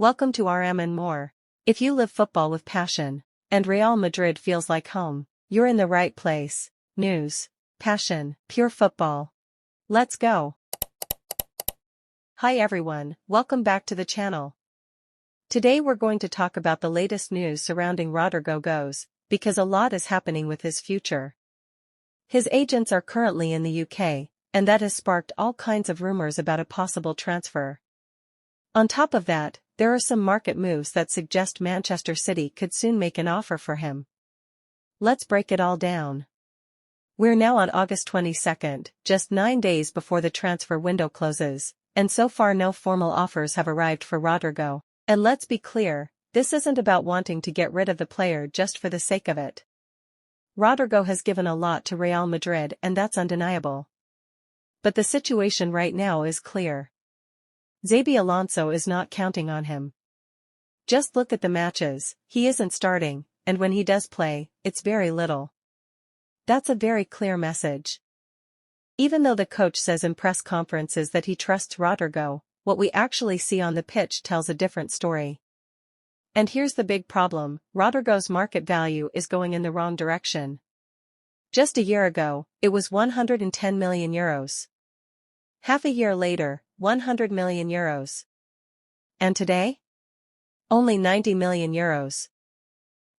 Welcome to RM and more. If you live football with passion, and Real Madrid feels like home, you're in the right place. News, passion, pure football. Let's go. Hi everyone, welcome back to the channel. Today we're going to talk about the latest news surrounding Rodrygo Goes, because a lot is happening with his future. His agents are currently in the UK, and that has sparked all kinds of rumors about a possible transfer. On top of that, there are some market moves that suggest Manchester City could soon make an offer for him. Let's break it all down. We're now on August 22nd, just 9 days before the transfer window closes, and so far no formal offers have arrived for Rodrygo. And let's be clear, this isn't about wanting to get rid of the player just for the sake of it. Rodrygo has given a lot to Real Madrid and that's undeniable. But the situation right now is clear. Xabi Alonso is not counting on him. Just look at the matches, he isn't starting, and when he does play, it's very little. That's a very clear message. Even though the coach says in press conferences that he trusts Rodrygo, what we actually see on the pitch tells a different story. And here's the big problem, Rodrygo's market value is going in the wrong direction. Just a year ago, it was 110 million euros. Half a year later, 100 million euros. And today? Only 90 million euros.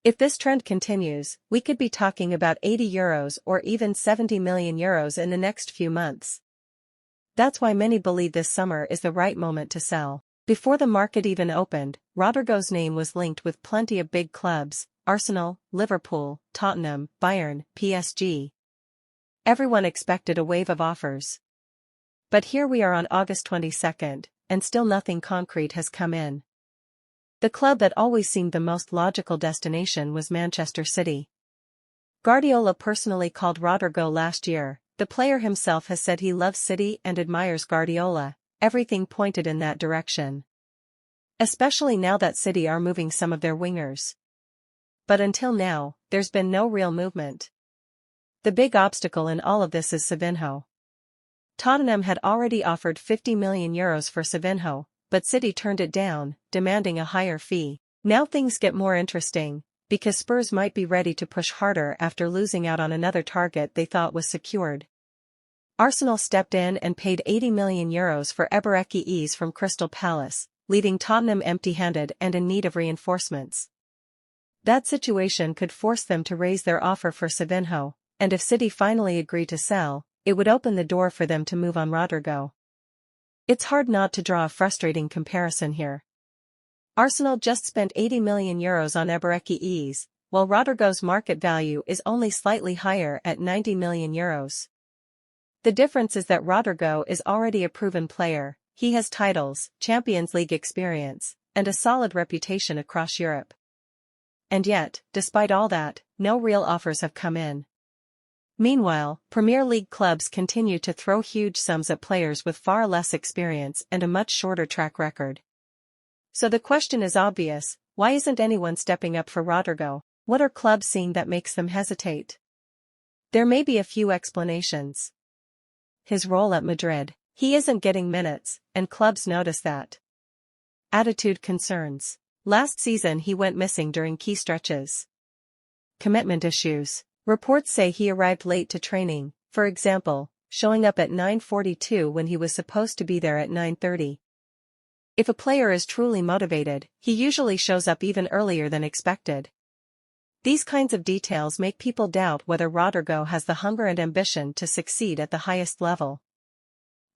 If this trend continues, we could be talking about 80 euros or even 70 million euros in the next few months. That's why many believe this summer is the right moment to sell. Before the market even opened, Rodrygo's name was linked with plenty of big clubs, Arsenal, Liverpool, Tottenham, Bayern, PSG. Everyone expected a wave of offers. But here we are on August 22nd, and still nothing concrete has come in. The club that always seemed the most logical destination was Manchester City. Guardiola personally called Rodrygo last year. The player himself has said he loves City and admires Guardiola. Everything pointed in that direction. Especially now that City are moving some of their wingers. But until now, there's been no real movement. The big obstacle in all of this is Savinho. Tottenham had already offered 50 million euros for Savinho, but City turned it down, demanding a higher fee. Now things get more interesting, because Spurs might be ready to push harder after losing out on another target they thought was secured. Arsenal stepped in and paid 80 million euros for Eze from Crystal Palace, leaving Tottenham empty-handed and in need of reinforcements. That situation could force them to raise their offer for Savinho, and if City finally agreed to sell, it would open the door for them to move on Rodrygo. It's hard not to draw a frustrating comparison here. Arsenal just spent 80 million euros on Eze, while Rodrygo's market value is only slightly higher at 90 million euros. The difference is that Rodrygo is already a proven player, he has titles, Champions League experience, and a solid reputation across Europe. And yet, despite all that, no real offers have come in. Meanwhile, Premier League clubs continue to throw huge sums at players with far less experience and a much shorter track record. So the question is obvious, why isn't anyone stepping up for Rodrygo? What are clubs seeing that makes them hesitate? There may be a few explanations. His role at Madrid. He isn't getting minutes, and clubs notice that. Attitude concerns. Last season he went missing during key stretches. Commitment issues. Reports say he arrived late to training, for example, showing up at 9:42 when he was supposed to be there at 9:30. If a player is truly motivated, he usually shows up even earlier than expected. These kinds of details make people doubt whether Rodrygo has the hunger and ambition to succeed at the highest level.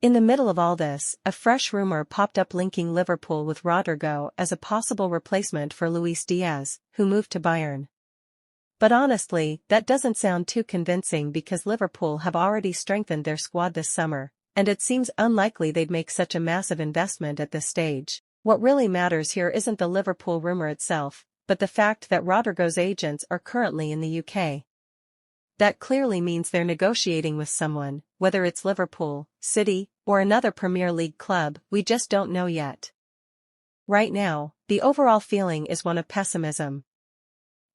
In the middle of all this, a fresh rumor popped up linking Liverpool with Rodrygo as a possible replacement for Luis Diaz, who moved to Bayern. But honestly, that doesn't sound too convincing because Liverpool have already strengthened their squad this summer, and it seems unlikely they'd make such a massive investment at this stage. What really matters here isn't the Liverpool rumor itself, but the fact that Rodrygo's agents are currently in the UK. That clearly means they're negotiating with someone, whether it's Liverpool, City, or another Premier League club, we just don't know yet. Right now, the overall feeling is one of pessimism.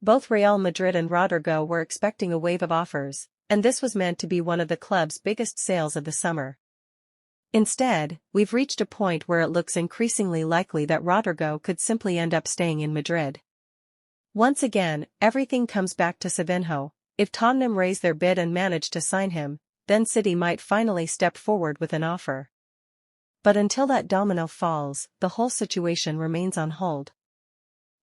Both Real Madrid and Rodrygo were expecting a wave of offers, and this was meant to be one of the club's biggest sales of the summer. Instead, we've reached a point where it looks increasingly likely that Rodrygo could simply end up staying in Madrid. Once again, everything comes back to Savinho. If Tottenham raise their bid and manage to sign him, then City might finally step forward with an offer. But until that domino falls, the whole situation remains on hold.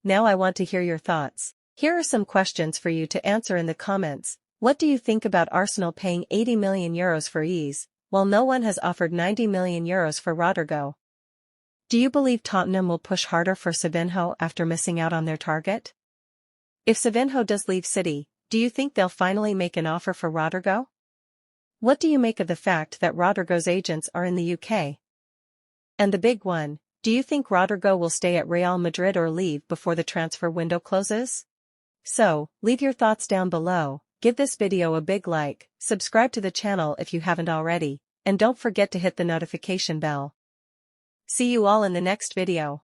Now I want to hear your thoughts. Here are some questions for you to answer in the comments. What do you think about Arsenal paying €80 million for Eze, while no one has offered €90 million for Rodrygo? Do you believe Tottenham will push harder for Savinho after missing out on their target? If Savinho does leave City, do you think they'll finally make an offer for Rodrygo? What do you make of the fact that Rodrygo's agents are in the UK? And the big one, do you think Rodrygo will stay at Real Madrid or leave before the transfer window closes? So, leave your thoughts down below, give this video a big like, subscribe to the channel if you haven't already, and don't forget to hit the notification bell. See you all in the next video.